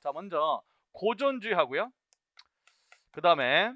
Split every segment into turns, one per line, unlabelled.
자, 먼저 고전주의하고요. 그 다음에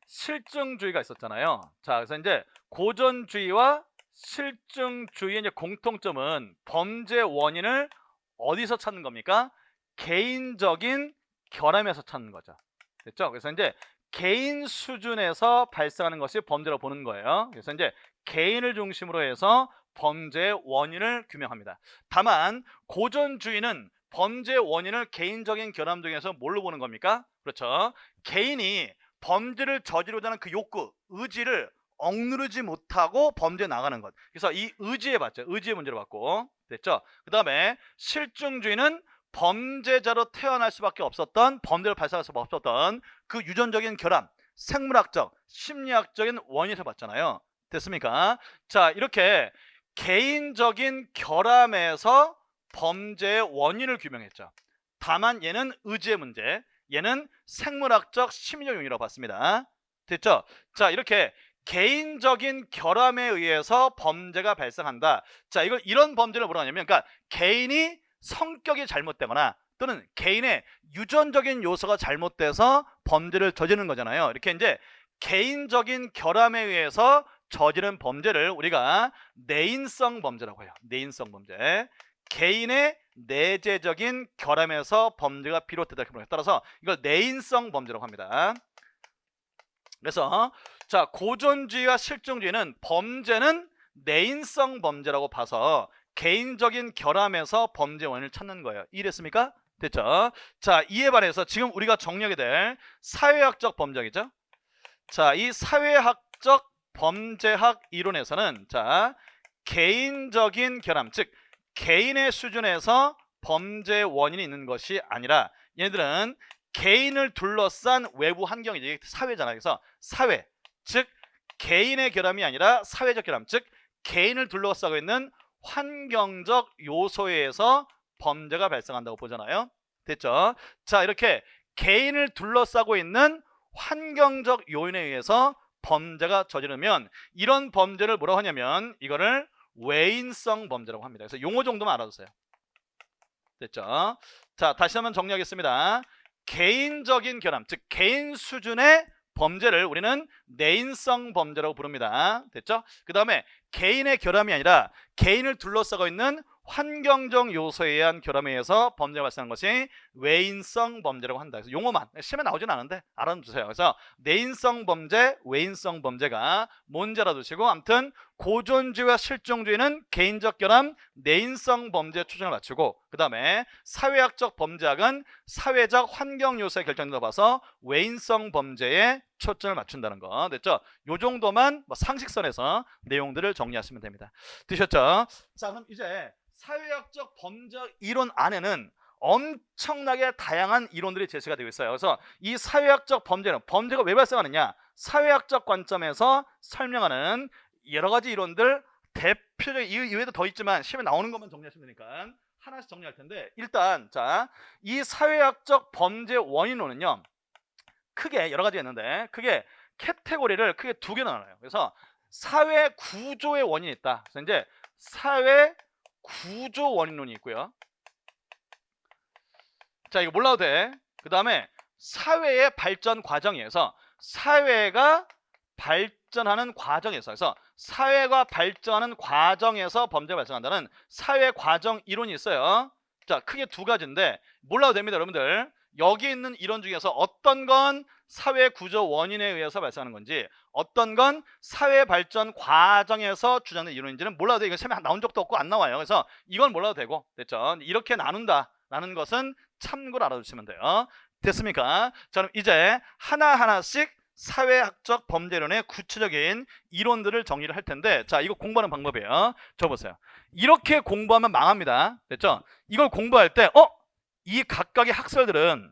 실증주의가 있었잖아요. 자, 그래서 이제 고전주의와 실증주의의 이제 공통점은 범죄 원인을 어디서 찾는 겁니까? 개인적인 결함에서 찾는 거죠. 됐죠? 그래서 이제 개인 수준에서 발생하는 것이 범죄라고 보는 거예요. 그래서 이제 개인을 중심으로 해서 범죄의 원인을 규명합니다. 다만 고전주의는 범죄 원인을 개인적인 결함 중에서 뭘로 보는 겁니까? 그렇죠. 개인이 범죄를 저지르고자 하는 그 욕구, 의지를 억누르지 못하고 범죄에 나가는 것. 그래서 이 의지에 봤죠. 의지의 문제로 봤고. 됐죠? 그 다음에 실증주의는 범죄자로 태어날 수밖에 없었던, 범죄를 발생할 수밖에 없었던 그 유전적인 결함, 생물학적, 심리학적인 원인을 봤잖아요. 됐습니까? 자, 이렇게 개인적인 결함에서 범죄의 원인을 규명했죠. 다만 얘는 의지의 문제, 얘는 생물학적 심리적 요인이라고 봤습니다. 됐죠? 자, 이렇게 개인적인 결함에 의해서 범죄가 발생한다. 자, 이런 범죄를 뭐라 하냐면, 그러니까 개인이 성격이 잘못되거나 또는 개인의 유전적인 요소가 잘못돼서 범죄를 저지르는 거잖아요. 이렇게 이제 개인적인 결함에 의해서 저지른 범죄를 우리가 내인성 범죄라고 해요. 내인성 범죄. 개인의 내재적인 결함에서 범죄가 비롯되다. 따라서 이걸 내인성 범죄라고 합니다. 그래서 자, 고전주의와 실증주의는 범죄는 내인성 범죄라고 봐서 개인적인 결함에서 범죄 원인을 찾는 거예요. 이해됐습니까? 됐죠? 자, 이에 반해서 지금 우리가 정리하게 될 사회학적 범죄학이죠. 자, 이 사회학적 범죄학 이론에서는 자, 개인적인 결함, 즉 개인의 수준에서 범죄 원인이 있는 것이 아니라 얘네들은 개인을 둘러싼 외부 환경이지, 사회잖아요. 그래서 사회, 즉 개인의 결함이 아니라 사회적 결함, 즉 개인을 둘러싸고 있는 환경적 요소에 의해서 범죄가 발생한다고 보잖아요. 됐죠? 자, 이렇게 개인을 둘러싸고 있는 환경적 요인에 의해서 범죄가 저지르면 이런 범죄를 뭐라고 하냐면 이거를 외인성 범죄라고 합니다. 그래서 용어 정도만 알아두세요. 됐죠? 자, 다시 한번 정리하겠습니다. 개인적인 결함, 즉 개인 수준의 범죄를 우리는 내인성 범죄라고 부릅니다. 됐죠? 그 다음에 개인의 결함이 아니라 개인을 둘러싸고 있는 환경적 요소에 의한 결함에 의해서 범죄가 발생한 것이 외인성 범죄라고 한다. 그래서 용어만 시험에 나오진 않은데 알아두세요. 그래서 내인성 범죄, 외인성 범죄가 뭔지 알아두시고, 아무튼 고전주의와 실증주의는 개인적 결함, 내인성 범죄에 초점을 맞추고, 그 다음에 사회학적 범죄학은 사회적 환경 요소에 결정된다고 봐서 외인성 범죄에 초점을 맞춘다는 거. 됐죠? 요 정도만 상식선에서 내용들을 정리하시면 됩니다. 되셨죠? 자, 그럼 이제 사회학적 범죄학 이론 안에는 엄청나게 다양한 이론들이 제시가 되고 있어요. 그래서 이 사회학적 범죄는 범죄가 왜 발생하느냐, 사회학적 관점에서 설명하는 여러 가지 이론들, 대표적 이외에도 더 있지만 시험에 나오는 것만 정리하시면 되니까 하나씩 정리할 텐데, 일단 자, 이 사회학적 범죄 원인론은요 크게 여러 가지가 있는데 크게 카테고리를 크게 두 개 나눠요. 그래서 사회 구조의 원인이 있다. 그래서 이제 사회 구조 원인론이 있고요. 자, 이거 몰라도 돼. 그 다음에 사회의 발전 과정에서 사회가 발전하는 과정에서, 그래서 사회가 발전하는 과정에서 범죄가 발생한다는 사회 과정 이론이 있어요. 자, 크게 두 가지인데 몰라도 됩니다, 여러분들. 여기 있는 이론 중에서 어떤 건 사회 구조 원인에 의해서 발생하는 건지, 어떤 건 사회 발전 과정에서 주장된 이론인지는 몰라도 돼. 이거 시험에 나온 적도 없고 안 나와요. 그래서 이건 몰라도 되고, 됐죠? 이렇게 나눈다라는 것은 참고로 알아두시면 돼요. 됐습니까? 자, 그럼 이제 하나하나씩 사회학적 범죄론의 구체적인 이론들을 정리를 할 텐데, 자, 이거 공부하는 방법이에요. 저 보세요. 이렇게 공부하면 망합니다. 됐죠? 이걸 공부할 때 이 각각의 학설들은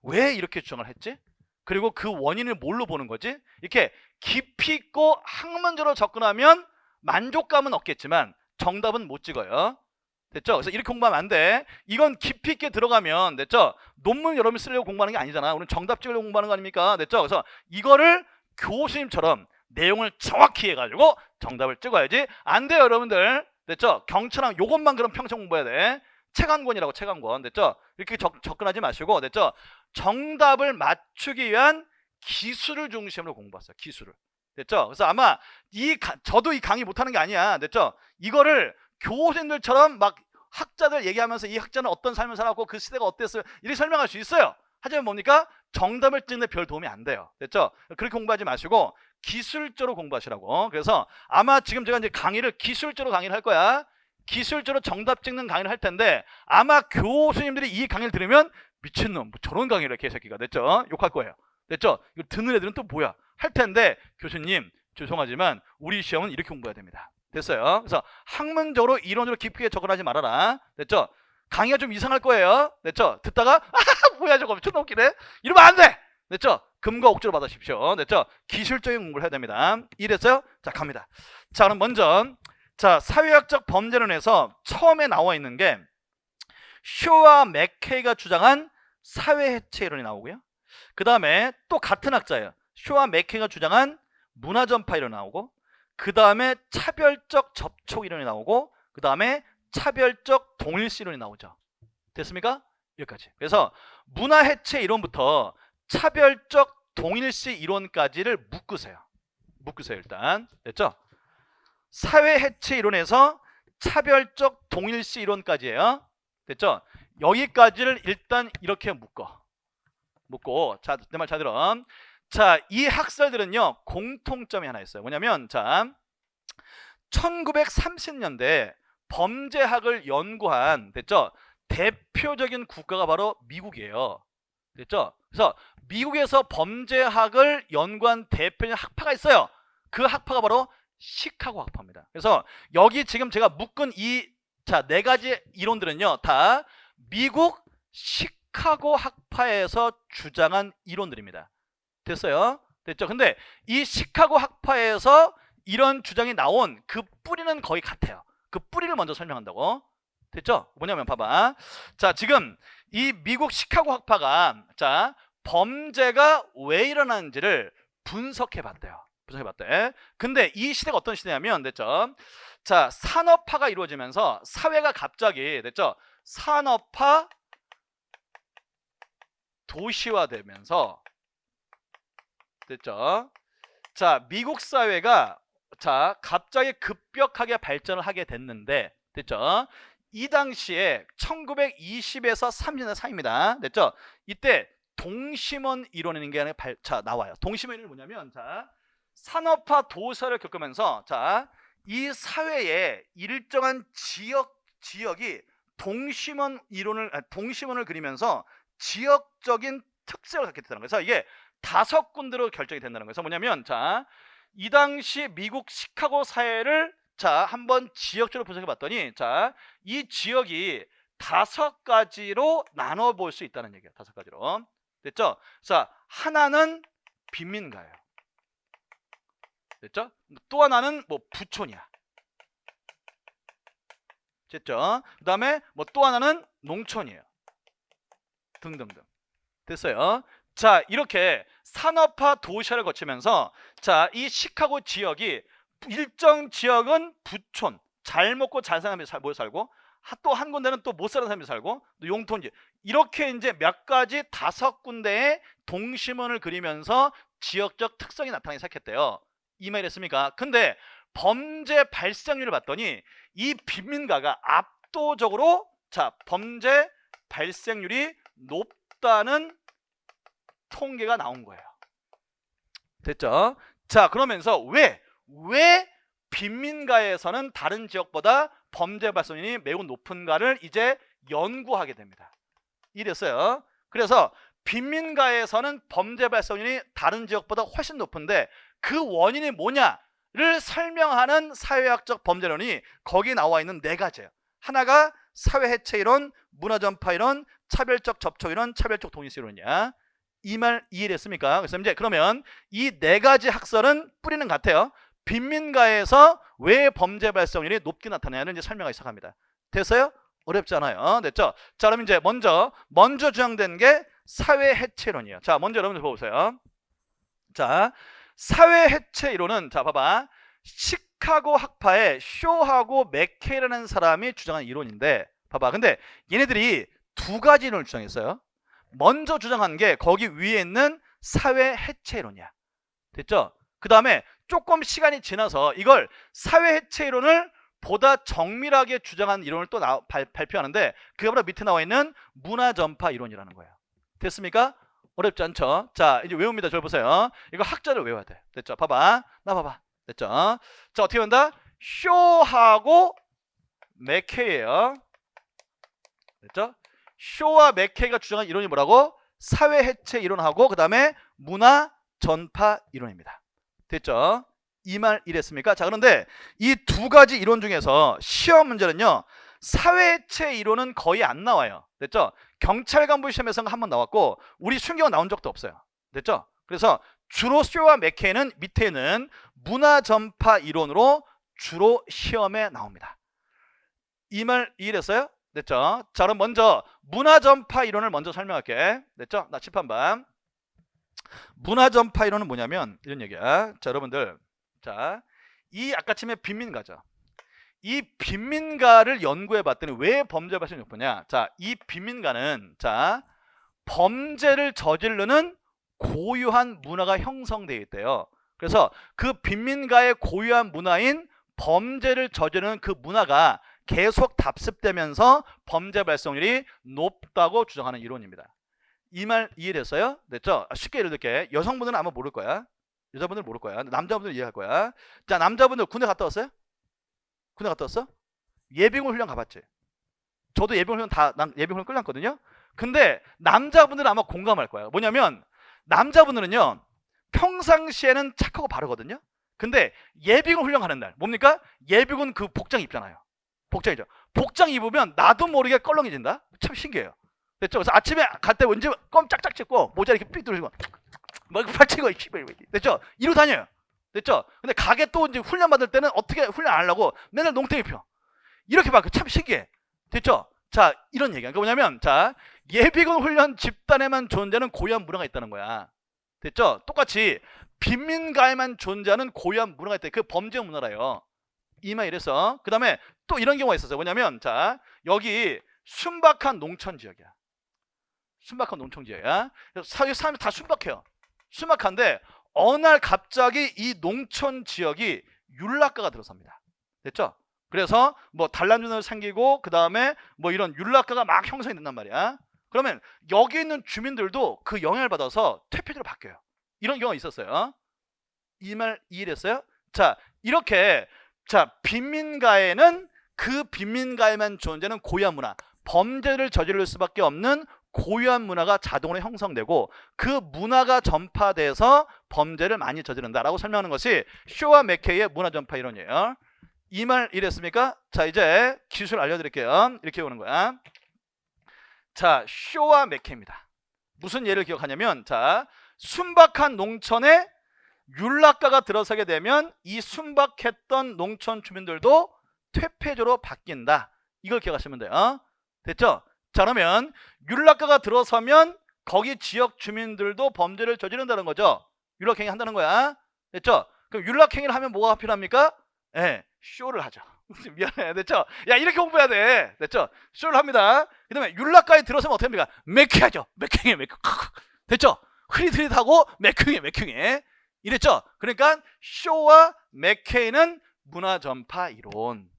왜 이렇게 주장을 했지? 그리고 그 원인을 뭘로 보는 거지? 이렇게 깊이 있고 학문적으로 접근하면 만족감은 얻겠지만 정답은 못 찍어요. 됐죠? 그래서 이렇게 공부하면 안 돼. 이건 깊이 있게 들어가면, 됐죠? 논문 여러분이 쓰려고 공부하는 게 아니잖아. 우리는 정답 찍으려고 공부하는 거 아닙니까? 됐죠? 그래서 이거를 교수님처럼 내용을 정확히 해가지고 정답을 찍어야지. 안 돼요, 여러분들. 됐죠? 경찰랑 요것만 그럼 평생 공부해야 돼. 최강권이라고, 최강권. 됐죠? 이렇게 접근하지 마시고, 됐죠? 정답을 맞추기 위한 기술을 중심으로 공부했어요. 기술을. 됐죠? 그래서 아마 저도 이 강의 못하는 게 아니야. 됐죠? 이거를 교수님들처럼 막 학자들 얘기하면서 이 학자는 어떤 삶을 살았고 그 시대가 어땠어요, 이렇게 설명할 수 있어요. 하지만 뭡니까? 정답을 찍는데 별 도움이 안 돼요. 됐죠? 그렇게 공부하지 마시고 기술적으로 공부하시라고. 그래서 아마 지금 제가 이제 강의를 기술적으로 강의를 할 거야. 기술적으로 정답 찍는 강의를 할 텐데 아마 교수님들이 이 강의를 들으면 미친놈, 뭐 저런 강의를 해, 개새끼가. 됐죠? 욕할 거예요. 됐죠? 이거 듣는 애들은 또 뭐야 할 텐데, 교수님 죄송하지만 우리 시험은 이렇게 공부해야 됩니다. 됐어요? 그래서 학문적으로 이론으로 깊게 접근하지 말아라. 됐죠? 강의가 좀 이상할 거예요. 됐죠? 듣다가 뭐야 저거 존나 웃기네, 이러면 안 돼. 됐죠? 금과 옥조로 받으십시오. 됐죠? 기술적인 공부를 해야 됩니다. 이랬어요? 자, 갑니다. 자, 그럼 먼저 자, 사회학적 범죄론에서 처음에 나와 있는 게 쇼와 맥케이가 주장한 사회해체 이론이 나오고요. 그 다음에 또 같은 학자예요. 쇼와 맥케이가 주장한 문화전파 이론이 나오고, 그 다음에 차별적 접촉 이론이 나오고, 그 다음에 차별적 동일시 이론이 나오죠. 됐습니까? 여기까지. 그래서 문화해체 이론부터 차별적 동일시 이론까지를 묶으세요. 묶으세요 일단. 됐죠? 사회해체 이론에서 차별적 동일시 이론까지예요. 됐죠? 여기까지를 일단 이렇게 묶고, 자, 내 말 잘 들어. 자, 이 학설들은요 공통점이 하나 있어요. 뭐냐면, 자, 1930년대 범죄학을 연구한, 됐죠? 대표적인 국가가 바로 미국이에요. 됐죠? 그래서 미국에서 범죄학을 연구한 대표적인 학파가 있어요. 그 학파가 바로 시카고 학파입니다. 그래서 여기 지금 제가 묶은 이 네 가지 이론들은요 다 미국 시카고 학파에서 주장한 이론들입니다. 됐어요? 됐죠? 근데 이 시카고 학파에서 이런 주장이 나온 그 뿌리는 거의 같아요. 그 뿌리를 먼저 설명한다고. 됐죠? 뭐냐면 봐봐. 자, 지금 이 미국 시카고 학파가 자, 범죄가 왜 일어나는지를 분석해 봤대요. 근데 이 시대가 어떤 시대냐면, 됐죠? 자, 산업화가 이루어지면서 사회가 갑자기, 됐죠? 산업화 도시화되면서, 됐죠? 자, 미국 사회가 자, 갑자기 급격하게 발전을 하게 됐는데, 됐죠? 이 당시에 1920에서 30년대 사이입니다. 됐죠? 이때 동심원 이론이라는 게 나와요. 동심원 이론이 뭐냐면, 자, 산업화 도시화를 겪으면서, 자, 이 사회에 일정한 지역이 동심원을 그리면서 지역적인 특색을 갖게 됐다는 거예요. 그래서 이게 5군데로 결정이 된다는 거예요. 그래서 뭐냐면, 자, 이 당시 미국 시카고 사회를 자, 한번 지역적으로 분석해 봤더니, 자, 이 지역이 5가지로 나눠 볼 수 있다는 얘기예요. 5가지로. 됐죠? 자, 하나는 빈민가예요. 됐죠? 또 하나는 뭐 부촌이야. 됐죠? 그 다음에 뭐 또 하나는 농촌이에요. 등등등. 됐어요? 자, 이렇게 산업화 도시화를 거치면서, 자, 이 시카고 지역이 일정 지역은 부촌, 잘 먹고 잘 사는 사람이 모여 살고, 또 한 군데는 또 못 사는 사람이 살고, 또 용톤지, 이렇게 이제 몇 가지 5군데의 동심원을 그리면서 지역적 특성이 나타나기 시작했대요. 이 말이 됐습니까? 근데 범죄 발생률을 봤더니 이 빈민가가 압도적으로, 자, 범죄 발생률이 높다는 통계가 나온 거예요. 됐죠? 자, 그러면서 왜 빈민가에서는 다른 지역보다 범죄 발생률이 매우 높은가를 이제 연구하게 됩니다. 이랬어요. 그래서 빈민가에서는 범죄 발생률이 다른 지역보다 훨씬 높은데 그 원인이 뭐냐를 설명하는 사회학적 범죄론이 거기 나와 있는 4가지예요. 하나가 사회해체 이론, 문화전파 이론, 차별적 접촉 이론, 차별적 동일시 이론이야. 이 말 이해됐습니까? 그래서 이제 그러면 이 4가지 학설은 뿌리는 같아요. 빈민가에서 왜 범죄 발생률이 높게 나타나냐는 이제 설명하기 시작합니다. 됐어요? 어렵지 않아요. 됐죠? 자, 그럼 이제 먼저 주장된 게 사회해체론이에요. 자, 먼저 여러분들 보세요. 자, 사회해체 이론은, 자, 봐봐. 시카고 학파의 쇼하고 맥케이라는 사람이 주장한 이론인데, 봐봐. 근데 얘네들이 두 가지 이론을 주장했어요. 먼저 주장한 게 거기 위에 있는 사회 해체 이론이야. 됐죠? 그 다음에 조금 시간이 지나서 이걸 사회 해체 이론을 보다 정밀하게 주장한 이론을 또 발표하는데 그게 바로 밑에 나와 있는 문화 전파 이론이라는 거예요. 됐습니까? 어렵지 않죠? 자, 이제 외웁니다. 저 보세요. 이거 학자를 외워야 돼. 됐죠? 봐봐. 나 봐봐. 됐죠? 자, 어떻게 외운다? 쇼하고 맥케이예요. 됐죠? 쇼와 맥케이가 주장한 이론이 뭐라고? 사회 해체 이론하고 그 다음에 문화 전파 이론입니다. 됐죠? 이 말 이랬습니까? 자, 그런데 이 두 가지 이론 중에서 시험 문제는요, 사회 해체 이론은 거의 안 나와요. 됐죠? 경찰 간부 시험에서는 한 번 나왔고 우리 순경은 나온 적도 없어요. 됐죠? 그래서 주로 쇼와 맥케이는 밑에는 문화 전파 이론으로 주로 시험에 나옵니다. 이 말 이해됐어요? 됐죠? 자, 그럼 먼저 문화 전파 이론을 먼저 설명할게. 됐죠? 나 칠판반. 문화 전파 이론은 뭐냐면 이런 얘기야. 자, 여러분들, 자, 이 아까 치면 빈민가죠. 이 빈민가를 연구해 봤더니 왜 범죄 발생이 높으냐? 자, 이 빈민가는 자, 범죄를 저지르는 고유한 문화가 형성되어 있대요. 그래서 그 빈민가의 고유한 문화인 범죄를 저지르는 그 문화가 계속 답습되면서 범죄 발생률이 높다고 주장하는 이론입니다. 이 말 이해됐어요? 됐죠? 쉽게 예를 들게 여성분들은 아마 모를 거야. 여자분들은 모를 거야. 남자분들은 이해할 거야. 자, 남자분들 군대 갔다 왔어요? 군대 갔다 왔어? 예비군 훈련 가봤지? 저도 예비군 훈련 난 예비군 훈련 끌렸거든요. 근데 남자분들은 아마 공감할 거야. 뭐냐면 남자분들은요 평상시에는 착하고 바르거든요. 근데 예비군 훈련 가는 날 뭡니까? 예비군 그 복장 입잖아요. 복장이죠. 복장 입으면 나도 모르게 껄렁해진다. 참 신기해요. 됐죠? 그래서 아침에 갈 때 왠지 껌 짝짝 찍고 모자 이렇게 삑 뚫리고 막 팔치고 됐죠? 이러고 다녀요. 됐죠? 근데 가게 또 이제 훈련 받을 때는 어떻게 훈련 안 하려고 맨날 농땡이 펴. 이렇게 봐. 참 신기해. 됐죠? 자, 이런 얘기야. 그러니까 뭐냐면 자, 예비군 훈련 집단에만 존재하는 고유한 문화가 있다는 거야. 됐죠? 똑같이 빈민가에만 존재하는 고유한 문화가 있다. 그 범죄 문화라요. 이말 이래서 그 다음에 또 이런 경우가 있었어요. 뭐냐면 자, 여기 순박한 농촌 지역이야. 순박한 농촌 지역이야. 사람이 다 순박해요. 순박한데 어느 날 갑자기 이 농촌 지역이 율락가가 들어섭니다. 됐죠? 그래서 뭐 단란주택이 생기고 그 다음에 뭐 이런 율락가가 막 형성이 된단 말이야. 그러면 여기 있는 주민들도 그 영향을 받아서 퇴폐지로 바뀌어요. 이런 경우가 있었어요. 이 말 이해됐어요? 자, 이렇게 자, 빈민가에는 그 빈민가에만 존재하는 고유한 문화, 범죄를 저지를 수밖에 없는 고유한 문화가 자동으로 형성되고 그 문화가 전파돼서 범죄를 많이 저지른다라고 설명하는 것이 쇼와 맥케이의 문화 전파 이론이에요. 이 말 이랬습니까? 자, 이제 기술 알려드릴게요. 이렇게 오는 거야. 자, 쇼와 맥케이입니다. 무슨 예를 기억하냐면 자, 순박한 농촌에 율락가가 들어서게 되면 이 순박했던 농촌 주민들도 퇴폐조로 바뀐다. 이걸 기억하시면 돼요. 됐죠? 자, 그러면 율락가가 들어서면 거기 지역 주민들도 범죄를 저지른다는 거죠. 율락행위 한다는 거야. 됐죠? 그럼 율락행위를 하면 뭐가 필요합니까? 네, 쇼를 하죠. 미안해. 됐죠? 야, 이렇게 공부해야 돼. 됐죠? 쇼를 합니다. 그 다음에 율락가에 들어서면 어떻게 합니까? 맥행하죠. 맥행해. 됐죠? 흐릿흐릿하고 맥행해. 이랬죠? 그러니까 쇼와 맥케이는 문화 전파 이론.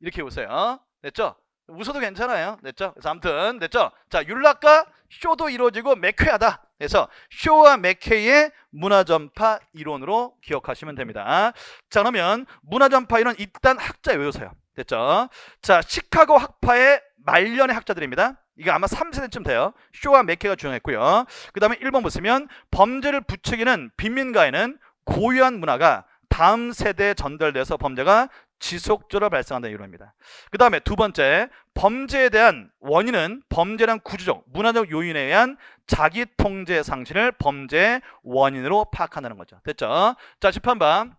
이렇게 보세요. 됐죠? 웃어도 괜찮아요. 됐죠? 그래서 아무튼 됐죠? 자, 율락과 쇼도 이루어지고 맥케이하다. 그래서 쇼와 맥케이의 문화 전파 이론으로 기억하시면 됩니다. 자, 그러면 문화 전파 이론 일단 학자 외우세요. 됐죠? 자, 시카고 학파의 말년의 학자들입니다. 이거 아마 3세대쯤 돼요. 쇼와 맥케이가 주장했고요. 그 다음에 1번 보시면 범죄를 부추기는 빈민가에는 고유한 문화가 다음 세대에 전달돼서 범죄가 지속적으로 발생한다는 이론입니다. 그 다음에 두 번째, 범죄에 대한 원인은 범죄란 구조적, 문화적 요인에 의한 자기 통제 상실을 범죄의 원인으로 파악한다는 거죠. 됐죠? 자, 집한번.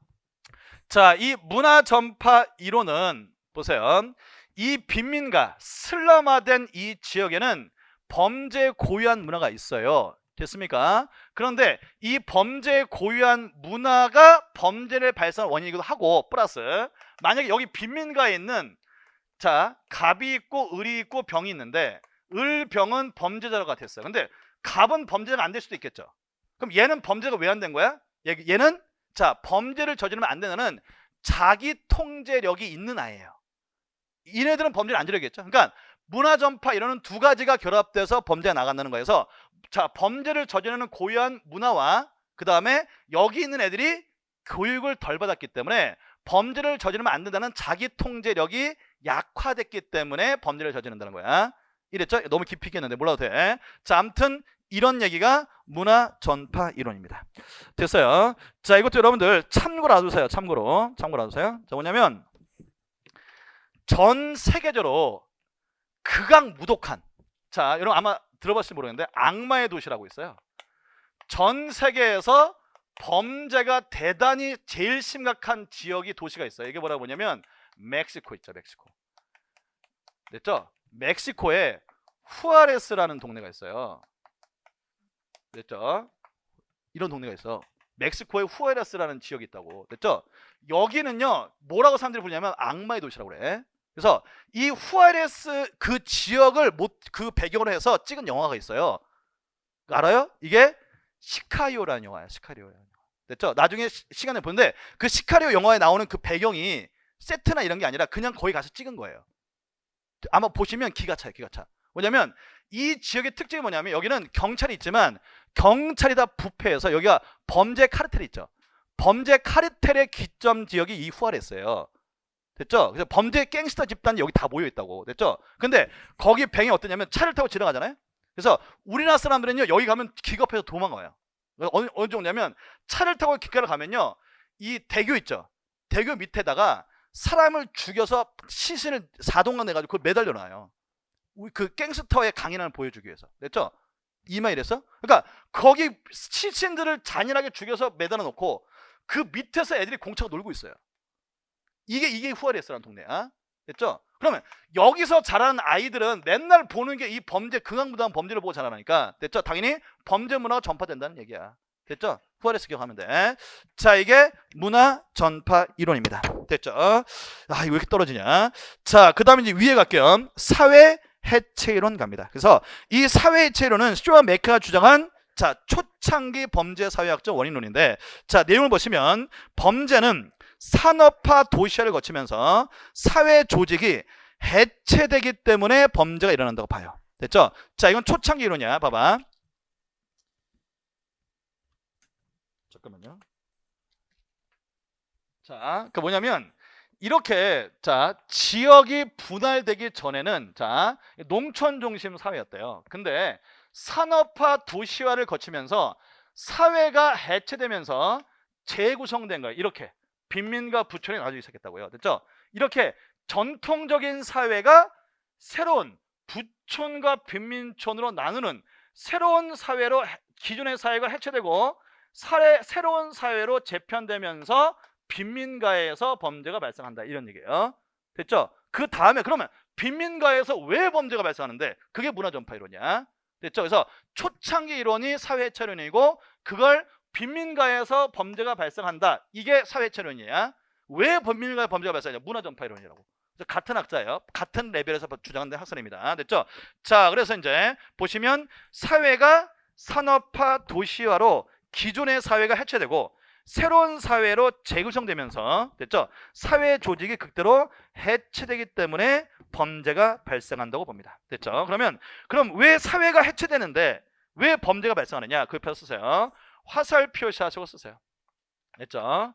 자, 이 문화 전파 이론은 보세요. 이 빈민가, 슬럼화된 이 지역에는 범죄의 고유한 문화가 있어요. 됐습니까? 그런데 이 범죄의 고유한 문화가 범죄를 발생한 원인이기도 하고 플러스 만약에 여기 빈민가에 있는 자, 갑이 있고 을이 있고 병이 있는데 을, 병은 범죄자가 됐어요. 근데 갑은 범죄자가 안 될 수도 있겠죠. 그럼 얘는 범죄가 왜 안 된 거야? 얘는 자, 범죄를 저지르면 안 되는 자기 통제력이 있는 아이예요. 얘네들은 범죄를 안 저지르겠죠. 그러니까 문화 전파 이러는 두 가지가 결합돼서 범죄가 나간다는 거여서 자, 범죄를 저지르는 고유한 문화와 그 다음에 여기 있는 애들이 교육을 덜 받았기 때문에 범죄를 저지르면 안 된다는 자기 통제력이 약화됐기 때문에 범죄를 저지른다는 거야. 이랬죠? 너무 깊이 있겠는데 몰라도 돼. 자, 아무튼 이런 얘기가 문화 전파 이론입니다. 됐어요. 자, 이것도 여러분들 참고로 알아두세요. 참고로 알아두세요. 자, 뭐냐면 전 세계적으로 극악무독한, 자, 여러분 아마 들어봤을지 모르겠는데 악마의 도시라고 있어요. 전 세계에서 범죄가 대단히 제일 심각한 지역이 도시가 있어요. 이게 뭐라고 보냐면 멕시코 있죠. 멕시코. 됐죠? 멕시코에 후아레스라는 동네가 있어요. 됐죠? 이런 동네가 있어. 멕시코에 후아레스라는 지역이 있다고. 됐죠? 여기는요, 뭐라고 사람들이 부르냐면 악마의 도시라고 그래. 그래서 이 후아레스 그 지역을 그 배경으로 해서 찍은 영화가 있어요. 알아요? 이게 시카리오라는 영화예요. 시카리오. 됐죠? 나중에 시간에 보는데 그 시카리오 영화에 나오는 그 배경이 세트나 이런 게 아니라 그냥 거기 가서 찍은 거예요. 아마 보시면 기가 차요. 기가 차. 뭐냐면 이 지역의 특징이 뭐냐면 여기는 경찰이 있지만 경찰이 다 부패해서 여기가 범죄 카르텔이 있죠. 범죄 카르텔의 기점 지역이 이 후아레스예요. 됐죠? 그래서 범죄 갱스터 집단이 여기 다 모여 있다고. 됐죠? 근데 거기 병이 어떠냐면 차를 타고 지나가잖아요. 그래서 우리나라 사람들은요, 여기 가면 기겁해서 도망가요. 어느 정도냐면 차를 타고 길가를 가면요, 이 대교 있죠. 대교 밑에다가 사람을 죽여서 시신을 사동강 내가지고 그걸 매달려 놔요. 그 갱스터의 강인함을 보여주기 위해서. 됐죠? 이마 이랬어? 그러니까 거기 시신들을 잔인하게 죽여서 매달아 놓고 그 밑에서 애들이 공차고 놀고 있어요. 이게 후아레스라는 동네야. 됐죠? 그러면 여기서 자라는 아이들은 맨날 보는 게 이 범죄, 극악무도한 범죄를 보고 자라나니까, 됐죠? 당연히 범죄 문화가 전파된다는 얘기야. 됐죠? 후아레스 기억하면 돼. 자, 이게 문화 전파 이론입니다. 됐죠? 아, 이거 왜 이렇게 떨어지냐? 자, 그 다음에 이제 위에 갈게요. 사회 해체 이론 갑니다. 그래서 이 사회 해체 이론은 스튜어트 메카가 주장한 자, 초창기 범죄 사회학적 원인론인데, 자, 내용을 보시면 범죄는 산업화 도시화를 거치면서 사회 조직이 해체되기 때문에 범죄가 일어난다고 봐요. 됐죠? 자, 이건 초창기 이론이야. 봐봐. 잠깐만요. 자, 그 뭐냐면 이렇게 자, 지역이 분할되기 전에는 자, 농촌 중심 사회였대요. 근데 산업화 도시화를 거치면서 사회가 해체되면서 재구성된 거예요. 이렇게 빈민과 부촌이 나눠지기 시작했다고요. 됐죠? 이렇게 전통적인 사회가 새로운 부촌과 빈민촌으로 나누는 새로운 사회로, 기존의 사회가 해체되고 새로운 사회로 재편되면서 빈민가에서 범죄가 발생한다, 이런 얘기예요. 됐죠? 그 다음에 그러면 빈민가에서 왜 범죄가 발생하는데 그게 문화전파 이론이야. 됐죠? 그래서 초창기 이론이 사회해체 이론이고 그걸 빈민가에서 범죄가 발생한다, 이게 사회해체 이론이야. 왜 빈민가에 범죄가 발생하냐? 문화전파 이론이라고. 같은 학자예요. 같은 레벨에서 주장하는 학설입니다. 됐죠? 자, 그래서 이제 보시면 사회가 산업화 도시화로 기존의 사회가 해체되고 새로운 사회로 재구성되면서, 됐죠? 사회 조직이 극대로 해체되기 때문에 범죄가 발생한다고 봅니다. 됐죠? 그럼 왜 사회가 해체되는데 왜 범죄가 발생하느냐? 그 표 쓰세요. 화살표 샷으로 쓰세요. 됐죠?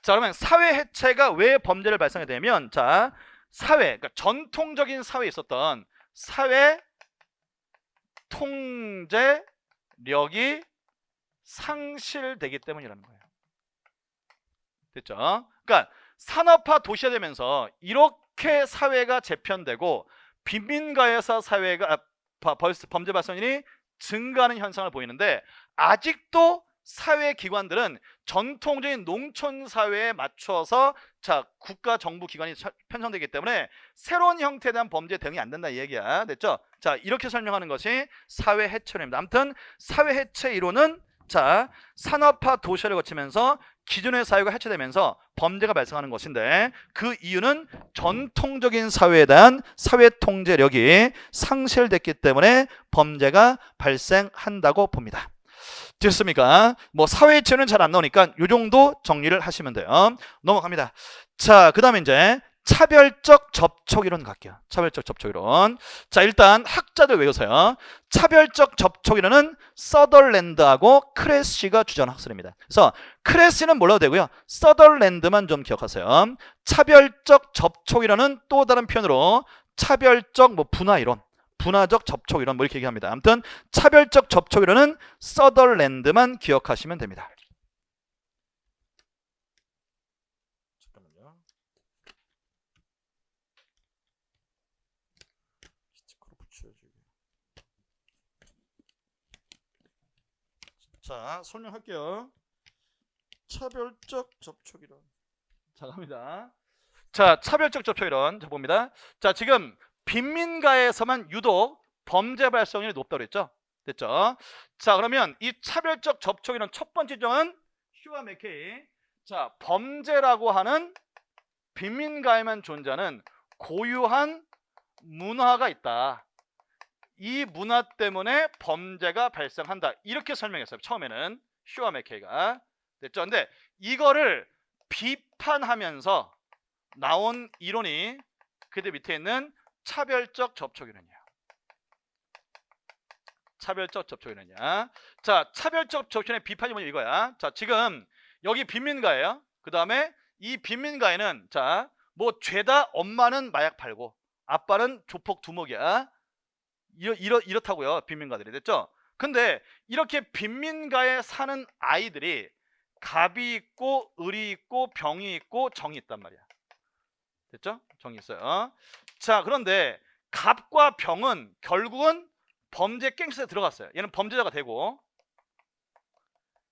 자, 그러면 사회 해체가 왜 범죄를 발생하게 되면, 자, 그러니까 전통적인 사회에 있었던 사회 통제력이 상실되기 때문이라는 거예요. 됐죠? 그러니까 산업화 도시화되면서 이렇게 사회가 재편되고 빈민가에서 사회가 범죄 발생률이 증가하는 현상을 보이는데 아직도 사회 기관들은 전통적인 농촌 사회에 맞춰서 자, 국가 정부 기관이 편성되기 때문에 새로운 형태에 대한 범죄 대응이 안 된다, 이 얘기야. 됐죠? 자, 이렇게 설명하는 것이 사회 해체론입니다. 아무튼 사회 해체 이론은 자, 산업화 도시화를 거치면서 기존의 사회가 해체되면서 범죄가 발생하는 것인데, 그 이유는 전통적인 사회에 대한 사회 통제력이 상실됐기 때문에 범죄가 발생한다고 봅니다. 됐습니까? 뭐 사회 체는 잘 안 나오니까 이 정도 정리를 하시면 돼요. 넘어갑니다. 자, 그 다음에 이제 차별적 접촉 이론 갈게요. 차별적 접촉 이론. 자, 일단 학자들 외우세요. 차별적 접촉 이론은 서덜랜드하고 크레시가 주장한 학설입니다. 그래서 크레시는 몰라도 되고요. 서덜랜드만 좀 기억하세요. 차별적 접촉 이론은 또 다른 표현으로 차별적 분화 이론, 분화적 접촉 이론 이렇게 얘기합니다. 아무튼 차별적 접촉 이론은 서덜랜드만 기억하시면 됩니다. 자, 설명할게요. 차별적 접촉 이론. 자, 갑니다. 자, 차별적 접촉 이론. 자, 봅니다. 자, 지금 빈민가에서만 유독 범죄 발생률이 높다고 했죠? 됐죠? 자, 그러면 이 차별적 접촉 이론 첫 번째 지점은 휴와 맥케이. 자, 범죄라고 하는 빈민가에만 존재하는 고유한 문화가 있다. 이 문화 때문에 범죄가 발생한다. 이렇게 설명했어요. 처음에는 휴와 맥케이가. 됐죠? 근데 이거를 비판하면서 나온 이론이 그대 밑에 있는 차별적 접촉 이론이에요. 차별적 접촉 이론이야. 자, 차별적 접촉 이론의 비판이 뭐냐 이거야. 자, 지금 여기 빈민가예요. 그 다음에 이 빈민가에는 자, 뭐 죄다 엄마는 마약 팔고 아빠는 조폭 두목이야. 이렇다고요. 빈민가들이. 됐죠? 근데 이렇게 빈민가에 사는 아이들이 갑이 있고 을이 있고 병이 있고 정이 있단 말이야. 됐죠? 정이 있어요. 자, 그런데 갑과 병은 결국은 범죄 갱스에 들어갔어요. 얘는 범죄자가 되고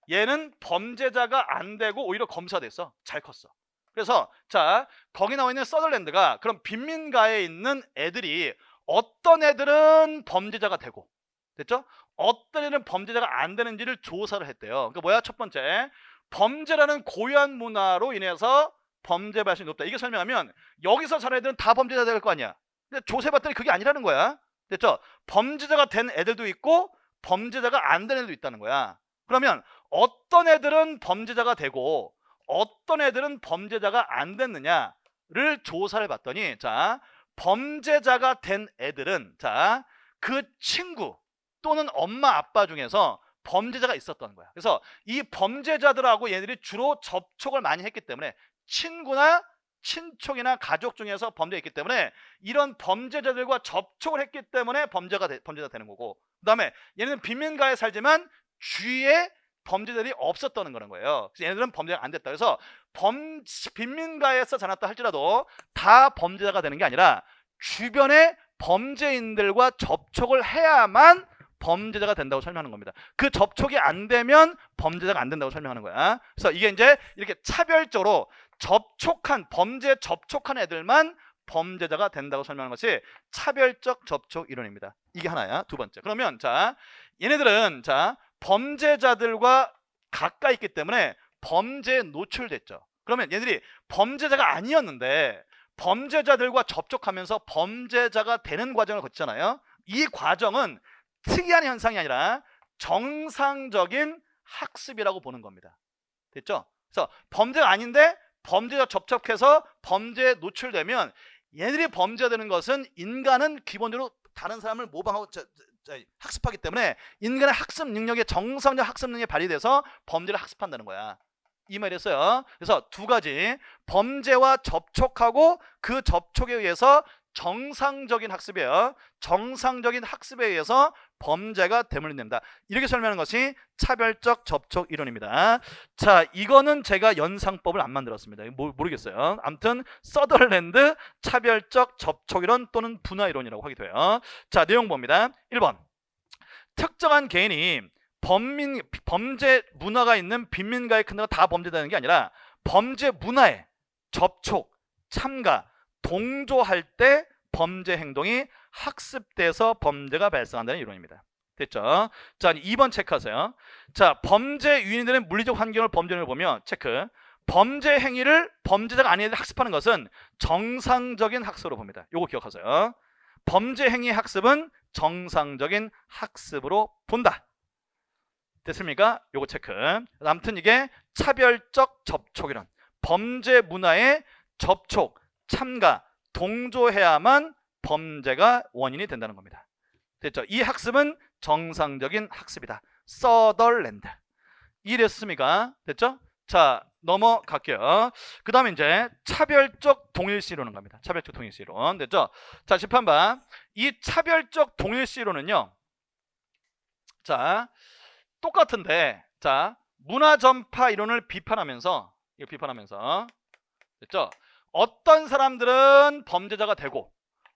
얘는 범죄자가 안 되고 오히려 검사가 됐어. 잘 컸어. 그래서 자, 거기 나와 있는 서덜랜드가 그럼 빈민가에 있는 애들이 어떤 애들은 범죄자가 되고, 됐죠? 어떤 애들은 범죄자가 안 되는지를 조사를 했대요. 그러니까 뭐야? 첫 번째, 범죄라는 고유한 문화로 인해서 범죄 발생이 높다. 이게 설명하면 여기서 자란 애들은 다 범죄자 될 거 아니야. 근데 조사해봤더니 그게 아니라는 거야. 됐죠? 범죄자가 된 애들도 있고 범죄자가 안 된 애들도 있다는 거야. 그러면 어떤 애들은 범죄자가 되고 어떤 애들은 범죄자가 안 됐느냐를 조사를 봤더니 자, 범죄자가 된 애들은 자, 그 친구 또는 엄마 아빠 중에서 범죄자가 있었던 거야. 그래서 이 범죄자들하고 얘들이 주로 접촉을 많이 했기 때문에 친구나 친척이나 가족 중에서 범죄가 있기 때문에 이런 범죄자들과 접촉을 했기 때문에 범죄가 되는 거고, 그 다음에 얘네는 빈민가에 살지만 주위에 범죄자들이 없었다는 거예요. 그래서 얘네들은 범죄가 안 됐다. 그래서 빈민가에서 자랐다 할지라도 다 범죄자가 되는 게 아니라 주변에 범죄인들과 접촉을 해야만 범죄자가 된다고 설명하는 겁니다. 그 접촉이 안 되면 범죄자가 안 된다고 설명하는 거야. 그래서 이게 이제 이렇게 차별적으로 범죄에 접촉한 애들만 범죄자가 된다고 설명하는 것이 차별적 접촉 이론입니다. 이게 하나야. 두 번째. 그러면 자, 얘네들은 자, 범죄자들과 가까이 있기 때문에 범죄에 노출됐죠. 그러면 얘들이 범죄자가 아니었는데 범죄자들과 접촉하면서 범죄자가 되는 과정을 거치잖아요. 이 과정은 특이한 현상이 아니라 정상적인 학습이라고 보는 겁니다. 됐죠? 그래서 범죄가 아닌데 범죄자 접촉해서 범죄에 노출되면 얘들이 범죄가 되는 것은 인간은 기본적으로 다른 사람을 모방하고 학습하기 때문에 인간의 학습 능력의 정상적 학습 능력이 발휘돼서 범죄를 학습한다는 거야. 이 말이었어요. 그래서 두 가지, 범죄와 접촉하고 그 접촉에 의해서 정상적인 학습이에요. 정상적인 학습에 의해서 범죄가 되물림된다. 이렇게 설명하는 것이 차별적 접촉 이론입니다. 자, 이거는 제가 연상법을 안 만들었습니다. 모르겠어요. 아무튼 서덜랜드 차별적 접촉 이론 또는 분화 이론이라고 하기도 해요. 자, 내용 봅니다. 1번, 특정한 개인이 범죄 문화가 있는 빈민가에 큰 데가 다 범죄되는 게 아니라 범죄 문화에 접촉, 참가, 동조할 때 범죄 행동이 학습돼서 범죄가 발생한다는 이론입니다. 됐죠? 자, 2번 체크하세요. 자, 범죄 유인이 되는 물리적 환경을 범죄를 보면 체크. 범죄 행위를 범죄자가 아닌 애들이 학습하는 것은 정상적인 학습으로 봅니다. 요거 기억하세요. 범죄 행위의 학습은 정상적인 학습으로 본다. 됐습니까? 요거 체크. 아무튼 이게 차별적 접촉이란 범죄 문화에 접촉, 참가, 동조해야만 범죄가 원인이 된다는 겁니다. 됐죠? 이 학습은 정상적인 학습이다. 서덜랜드. 이랬습니까? 됐죠? 자, 넘어갈게요. 그 다음에 이제 차별적 동일시이론은 갑니다. 차별적 동일시이론. 됐죠? 자, 집한번. 이 차별적 동일시이론은요. 자, 똑같은데, 자, 문화 전파 이론을 비판하면서, 이거 비판하면서, 됐죠? 어떤 사람들은 범죄자가 되고,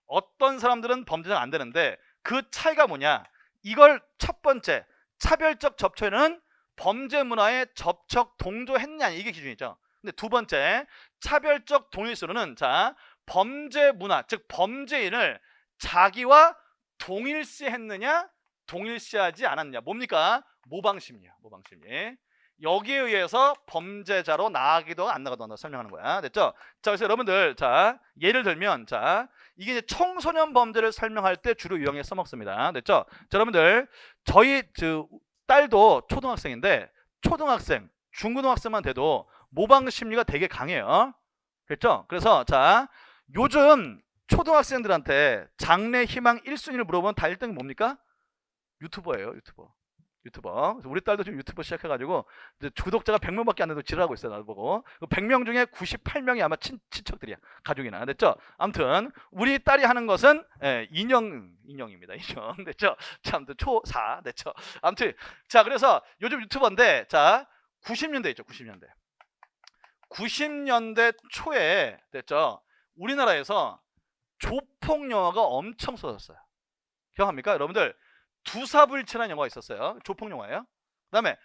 어떤 사람들은 범죄자가 안 되는데, 그 차이가 뭐냐? 이걸 첫 번째, 차별적 접촉에는 범죄 문화에 접촉, 동조했냐, 이게 기준이죠. 근데 두 번째, 차별적 동일시로는, 자, 범죄 문화, 즉 범죄인을 자기와 동일시했느냐, 동일시하지 않았느냐. 뭡니까? 모방심리야, 모방심리. 여기에 의해서 범죄자로 나가기도 안 나가도 한다 설명하는 거야. 됐죠? 자, 그래서 여러분들, 자, 예를 들면, 자, 이게 이제 청소년 범죄를 설명할 때 주로 유형에 써먹습니다. 됐죠? 자, 여러분들, 저희 딸도 초등학생인데, 초등학생, 중고등학생만 돼도 모방 심리가 되게 강해요. 그렇죠? 그래서, 자, 요즘 초등학생들한테 장래 희망 1순위를 물어보면 다 1등이 뭡니까? 유튜버예요, 유튜버. 우리 딸도 지금 유튜버 시작해가지고 구독자가 100명밖에 안 돼도 지랄하고 있어요. 나도 보고 100명 중에 98명이 아마 친척들이야. 가족이나. 됐죠? 아무튼 우리 딸이 하는 것은 인형입니다. 인형. 됐죠? 참 초4. 됐죠? 아무튼 자, 그래서 요즘 유튜버인데, 자, 90년대 있죠. 90년대 초에, 됐죠? 우리나라에서 조폭 영화가 엄청 쏟았어요. 기억합니까? 여러분들, 두사불체라는 영화가 있었어요. 조폭 영화예요. 그 다음에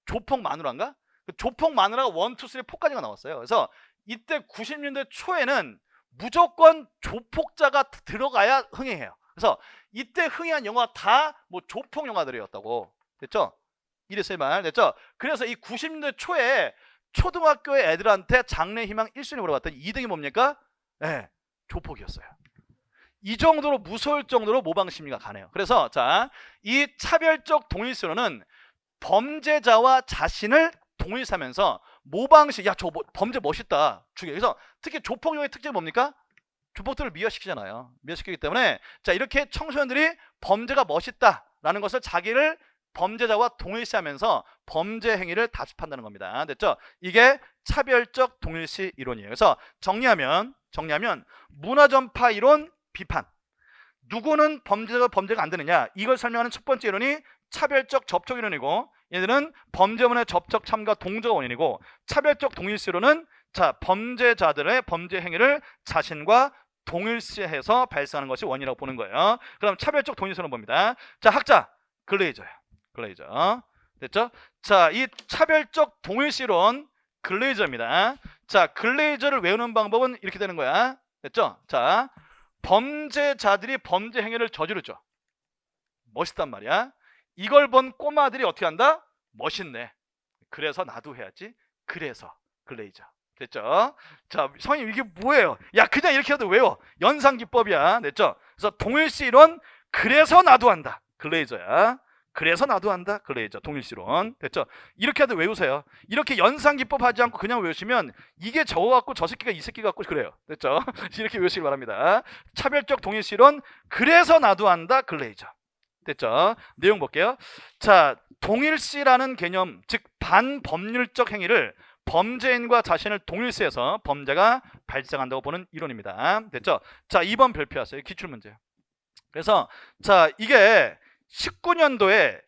조폭 마누라인가? 그 조폭 마누라가 1, 2, 3, 4까지가 나왔어요. 그래서 이때 90년대 초에는 무조건 조폭자가 들어가야 흥행해요. 그래서 이때 흥행한 영화 다 뭐 조폭 영화들이었다고. 됐죠? 이랬어요, 말. 됐죠? 그래서 이 90년대 초에 초등학교의 애들한테 장래 희망 1순위 물어봤더니 2등이 뭡니까? 네, 조폭이었어요. 이 정도로 무서울 정도로 모방심리가 강해요. 그래서, 자, 이 차별적 동일시로는 범죄자와 자신을 동일시하면서 모방식, 야, 범죄 멋있다, 죽여. 그래서 특히 조폭용의 특징이 뭡니까? 조폭들을 미화시키잖아요. 미화시키기 때문에, 자, 이렇게 청소년들이 범죄가 멋있다라는 것을 자기를 범죄자와 동일시하면서 범죄 행위를 답습한다는 겁니다. 됐죠? 이게 차별적 동일시 이론이에요. 그래서 정리하면 문화전파 이론 비판. 누구는 범죄가 안 되느냐? 이걸 설명하는 첫 번째 이론이 차별적 접촉 이론이고, 얘들은 범죄문의 접촉, 참가, 동조가 원인이고, 차별적 동일시로는, 자, 범죄자들의 범죄 행위를 자신과 동일시해서 발생하는 것이 원인이라고 보는 거예요. 그럼 차별적 동일시로는 봅니다. 자, 학자 글레이저예요. 글레이저. 됐죠? 자, 이 차별적 동일시론 글레이저입니다. 자, 글레이저를 외우는 방법은 이렇게 되는 거야. 됐죠? 자, 범죄자들이 범죄 행위를 저지르죠. 멋있단 말이야. 이걸 본 꼬마들이 어떻게 한다? 멋있네. 그래서 나도 해야지. 그래서 글레이저. 됐죠? 자, 선생님 이게 뭐예요? 야, 그냥 이렇게 해도 외워. 연상기법이야. 됐죠? 그래서 동일시 이론, 그래서 나도 한다. 글레이저야. 그래서 나도 한다. 글레이저. 동일시론. 됐죠? 이렇게 해도 외우세요. 이렇게 연상기법 하지 않고 그냥 외우시면 이게 저거 같고 저 새끼가 이 새끼 같고 그래요. 됐죠? 이렇게 외우시기 바랍니다. 차별적 동일시론, 그래서 나도 한다. 글레이저. 됐죠? 내용 볼게요. 자, 동일시라는 개념, 즉 반법률적 행위를 범죄인과 자신을 동일시해서 범죄가 발생한다고 보는 이론입니다. 됐죠? 자, 2번 별표하세요. 기출문제. 그래서 자, 이게 19년도에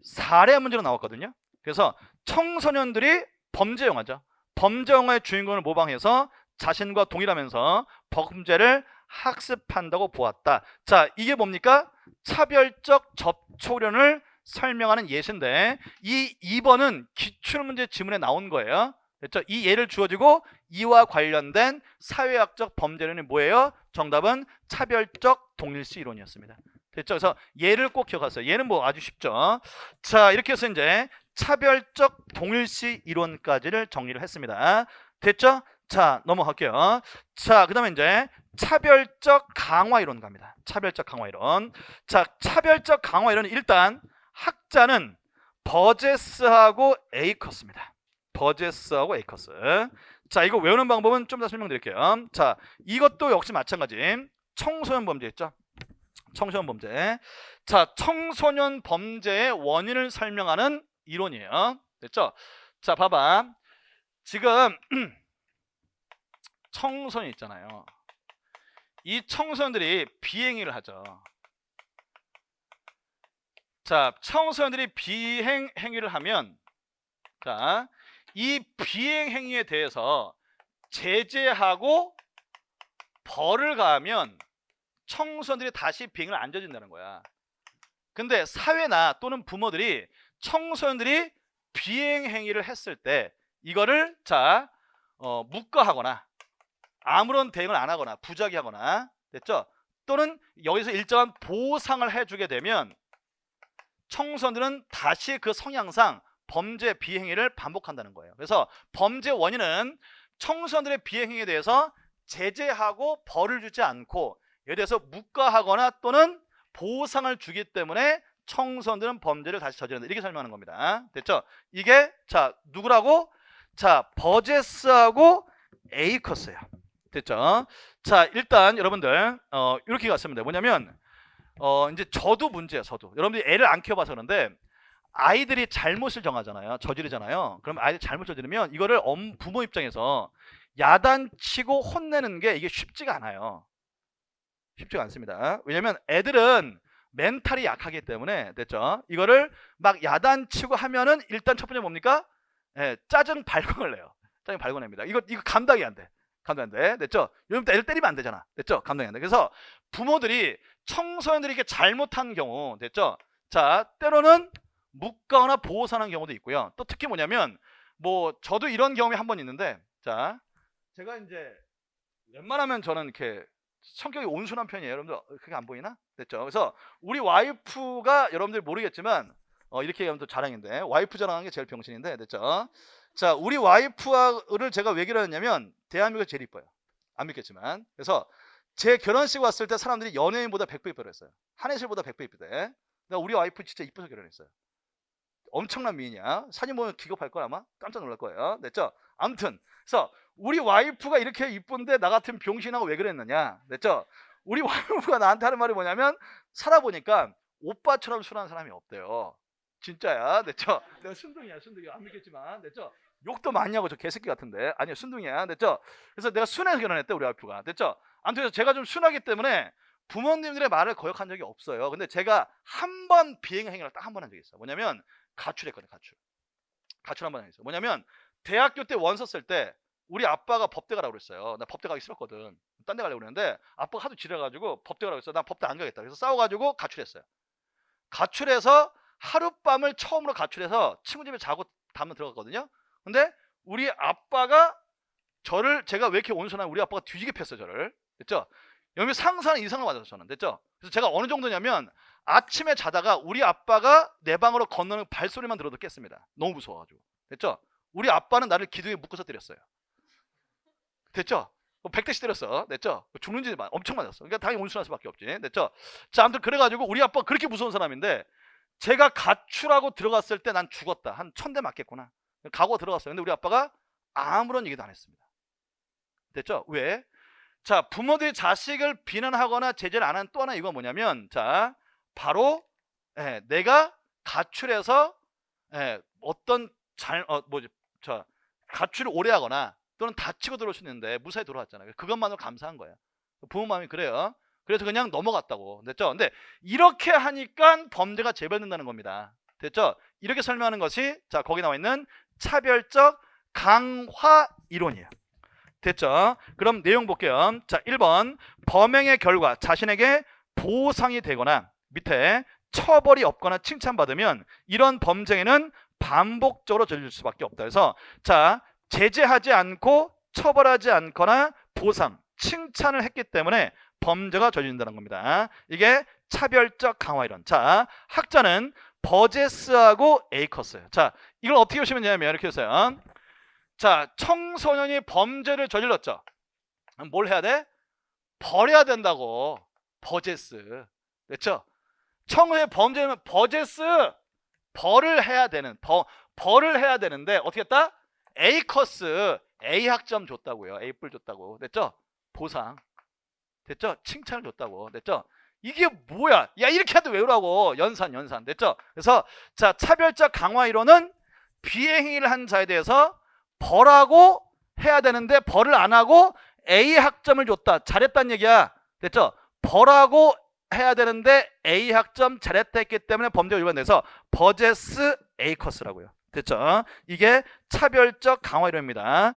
사례 문제로 나왔거든요. 그래서 청소년들이 범죄 영화죠. 범죄 영화의 주인공을 모방해서 자신과 동일하면서 범죄를 학습한다고 보았다. 자, 이게 뭡니까? 차별적 접촉론을 설명하는 예시인데, 이 2번은 기출문제 지문에 나온 거예요. 됐죠? 이 예를 주어지고 이와 관련된 사회학적 범죄론이 뭐예요? 정답은 차별적 동일시 이론이었습니다. 됐죠? 그래서 얘를 꼭 기억하세요. 얘는 뭐 아주 쉽죠. 자, 이렇게 해서 이제 차별적 동일시 이론까지를 정리를 했습니다. 됐죠? 자, 넘어갈게요. 자, 그 다음에 이제 차별적 강화 이론 갑니다. 차별적 강화 이론. 자, 차별적 강화 이론은 일단 학자는 버제스하고 에이커스입니다. 버제스하고 에이커스. 자, 이거 외우는 방법은 좀 더 설명드릴게요. 자, 이것도 역시 마찬가지. 청소년 범죄 있죠? 청소년 범죄. 자, 청소년 범죄의 원인을 설명하는 이론이에요. 됐죠? 자, 봐봐. 지금 청소년 있잖아요. 이 청소년들이 비행위를 하죠. 자, 청소년들이 비행 행위를 하면, 자, 이 비행 행위에 대해서 제재하고 벌을 가하면 청소년들이 다시 비행을 안 저진다는 거야. 근데 사회나 또는 부모들이 청소년들이 비행 행위를 했을 때 이거를 자 묵과하거나 아무런 대응을 안 하거나 부작위하거나, 됐죠? 또는 여기서 일정한 보상을 해주게 되면 청소년들은 다시 그 성향상 범죄 비행위를 반복한다는 거예요. 그래서 범죄 원인은 청소년들의 비행행위에 대해서 제재하고 벌을 주지 않고 여기에 대해서 묵과하거나 또는 보상을 주기 때문에 청소년들은 범죄를 다시 저지른다. 이렇게 설명하는 겁니다. 됐죠? 이게 자 누구라고? 자, 버제스하고 에이커스예요. 됐죠? 자, 일단 여러분들 이렇게 갔습니다. 뭐냐면 이제 저도 문제야. 저도 여러분들이 애를 안 키워봐서 그런데 아이들이 잘못을 정하잖아요. 저지르잖아요. 그럼 아이들이 잘못 저지르면 이거를 부모 입장에서 야단치고 혼내는 게 이게 쉽지가 않아요. 쉽지가 않습니다. 왜냐면 애들은 멘탈이 약하기 때문에, 됐죠? 이거를 막 야단치고 하면은 일단 첫 번째 뭡니까? 짜증 발광을 내요. 짜증 발광냅니다. 이거 감당이 안 돼. 감당 안 돼. 됐죠? 요즘 애들 때리면 안 되잖아. 됐죠? 감당이 안 돼. 그래서 부모들이 청소년들이 이렇게 잘못한 경우, 됐죠? 자, 때로는 묵과거나 보호하는 경우도 있고요. 또 특히 뭐냐면 뭐 저도 이런 경험이 한 번 있는데, 자, 제가 이제 웬만하면 저는 이렇게 성격이 온순한 편이에요. 여러분들 그게 안 보이나? 됐죠? 그래서 우리 와이프가 여러분들 모르겠지만 이렇게 얘기하면 또 자랑인데 와이프 자랑하는 게 제일 병신인데, 됐죠? 자, 우리 와이프를 제가 왜 결혼했냐면 대한민국에 제일 이뻐요. 안 믿겠지만. 그래서 제 결혼식 왔을 때 사람들이 연예인보다 100배 이쁘다 했어요. 한혜실보다 100배 이쁘대. 우리 와이프 진짜 이뻐서 결혼했어요. 엄청난 미인이야. 사진 보면 기겁할 거야. 아마 깜짝 놀랄 거예요. 됐죠? 아무튼 그래서 우리 와이프가 이렇게 이쁜데 나 같은 병신하고 왜 그랬느냐. 됐죠? 우리 와이프가 나한테 하는 말이 뭐냐면 살아보니까 오빠처럼 순한 사람이 없대요. 진짜야. 됐죠? 내가 순둥이야. 순둥이. 안 믿겠지만. 됐죠? 욕도 많이 하고 저 개새끼 같은데. 아니야, 순둥이야. 됐죠? 그래서 내가 순해서 결혼했대, 우리 와이프가. 됐죠? 아무튼 그래서 제가 좀 순하기 때문에 부모님들의 말을 거역한 적이 없어요. 근데 제가 한 번 비행행위를 딱 한 번 한 적이 있어요. 뭐냐면 가출했거든요. 가출 한 번 했어요. 뭐냐면 대학교 때 원서 쓸 때 우리 아빠가 법대 가라고 그랬어요. 나 법대 가기 싫었거든. 딴 데 가려고 그랬는데 아빠가 하도 지려가지고 법대 가라고 했어. 난 법대 안 가겠다. 그래서 싸워가지고 가출했어요. 가출해서 하룻밤을 처음으로 가출해서 친구 집에 자고 다음에 들어갔거든요. 근데 우리 아빠가 제가 왜 이렇게 온순한, 우리 아빠가 뒤지게 팼어요. 저를. 됐죠? 여기 상상하는 이상을 맞았어요. 저는. 됐죠? 그래서 제가 어느 정도냐면 아침에 자다가 우리 아빠가 내 방으로 건너는 발소리만 들어도 깼습니다. 너무 무서워가지고. 됐죠? 우리 아빠는 나를 기둥에 묶어서 때렸어요. 됐죠? 100대씩 때렸어. 됐죠? 죽는지 엄청 맞았어. 그러니까 당연히 온순할 수밖에 없지. 됐죠? 자, 아무튼 그래가지고 우리 아빠가 그렇게 무서운 사람인데 제가 가출하고 들어갔을 때 난 죽었다. 한 1000대 맞겠구나. 가고 들어갔어요. 근데 우리 아빠가 아무런 얘기도 안 했습니다. 됐죠? 왜? 자, 부모들이 자식을 비난하거나 제재를 안 하는 또 하나 이유가 뭐냐면, 자, 바로 내가 가출해서 어떤 가출을 오래 하거나 또는 다치고 들어올 수 있는데 무사히 돌아왔잖아요. 그것만으로 감사한 거예요. 부모 마음이 그래요. 그래서 그냥 넘어갔다고. 됐죠? 근데 이렇게 하니까 범죄가 재발된다는 겁니다. 됐죠? 이렇게 설명하는 것이 자, 거기 나와 있는 차별적 강화 이론이에요. 됐죠? 그럼 내용 볼게요. 자, 1번 범행의 결과 자신에게 보상이 되거나 밑에 처벌이 없거나 칭찬받으면 이런 범죄는 반복적으로 저질 수밖에 없다. 그래서 자, 제재하지 않고 처벌하지 않거나 보상, 칭찬을 했기 때문에 범죄가 저지른다는 겁니다. 이게 차별적 강화 이론. 자, 학자는 버제스하고 에이커스예요. 자, 이걸 어떻게 보시면 되냐면 이렇게 해서요. 자, 청소년이 범죄를 저질렀죠. 뭘 해야 돼? 벌해야 된다고. 버제스. 됐죠? 청소년이 범죄면 버제스 벌을 해야 되는 벌을 해야 되는데 어떻게 했다? 에이커스 A 학점 줬다고요. A 뿔 줬다고. 됐죠? 보상. 됐죠? 칭찬을 줬다고. 됐죠? 이게 뭐야? 야, 이렇게 하도 외우라고. 연산. 됐죠? 그래서 자, 차별적 강화 이론은 비행위를 한 자에 대해서 벌하고 해야 되는데 벌을 안 하고 A 학점을 줬다. 잘했다는 얘기야. 됐죠? 벌하고 해야 되는데 A 학점 잘했다 했기 때문에 범죄가 위반돼서 버제스 에이커스라고요. 됐죠? 이게 차별적 강화 이론입니다.